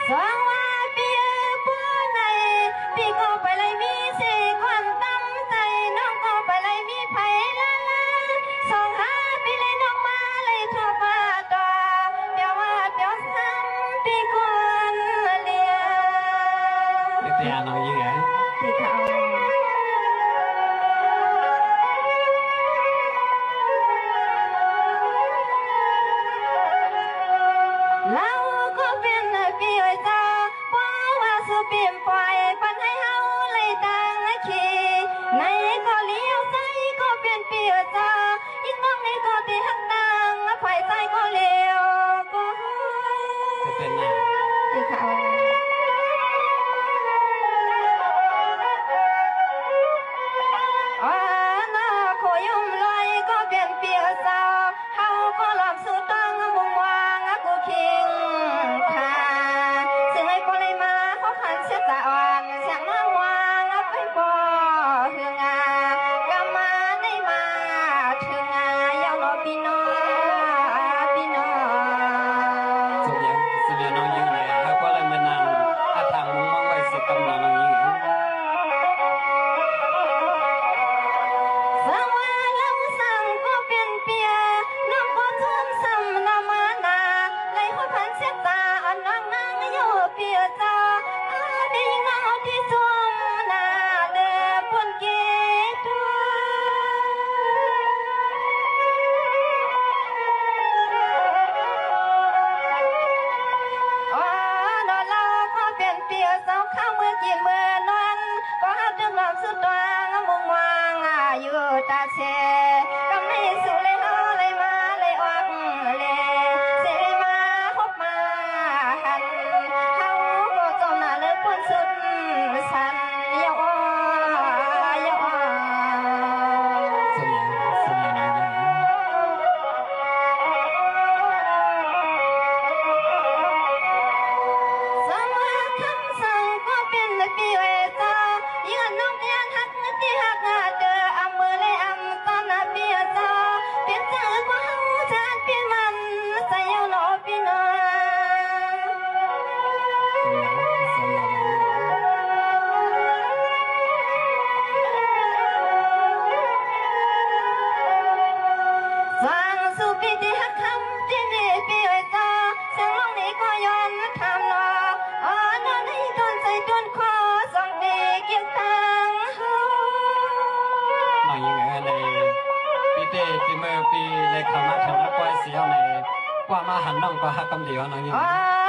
sáng hoa bia bữa này bị cô phải lấy mi sẽ quan tâm tayน้องก็ไปเลยมีไผละละส่งหาไปเลยน้องมาเลยทั่วป่าตาเดี๋ยวว่าเดี๋ยวซ้ำปีควรเลีย cái tia nói gì vậy ปีเขา เราก็เป็นปีไว้จ้าเพราะว่าสุเปลี่ยนปล่อยปันให้เฮาเลยต่างขี่ในก็เลี้ยวซ้ายก็เป็นปีไว้จ้าอีกน้องในก็ตีหักดังไฟซ้ายก็เลี้ยวก็ จะเป็นไง ปีเขาน่าขอยุ่มลอยก็เป็นปีไว้จ้าเฮาก็หลอกสุดตั้งมุงวางกูคิงค่ะเสียงไอ้ปอยมาเขาพันเสียตะวันเสียงน้ำวางไปปอเฮืองากำมาได้มาถึงยาวรอปีน้อปีน้อ sự việc nói như vậy hay có lại mình làm thằng muốn mong vậy sự tâm là nói như vậy สังว่าเราสั่งก็เป็นเปียน้องก็ทนซ้ำนามานาเลยเขาพันเสียตาอันน้องนางอยู่เปียจ้าดีเงาที่ซุ่มนาเดือปนเกตัว นอนเราก็เป็นเปียสาวข้าวมือกินมือนอนก็หาดึงหลอกสุดตัวมุงวางอยู่ตาเชก็ไม่สู้เลยเฮาเลยมาเลยออกเลยเสเลยมาพบมาหันเฮาก็จมหน้าเลยปนสุดสันยาวsự việc nói như vậy ยาวสมาคำสั่งก็เป็นปีเวตายังน้องยังหักที่หักเดออำมือเลยอำตอนปีตาเป็นเจ้าก็เฮาจานเป็นมันใส่ยาวหล่อปีน้อ สร้างสุปิติหักคำที่นี่ปีไว้จ้าเสียงร้องนี้ก็ย้อนทำนอนอนให้ต้นใจต้นคอส่องดีเกี่ยวตังเฮา nói như vậy này pi tê chỉ mơ pi này khám mắt thằng nó quay xíu này qua mà hắn nong qua hát cầm điều nói như vậy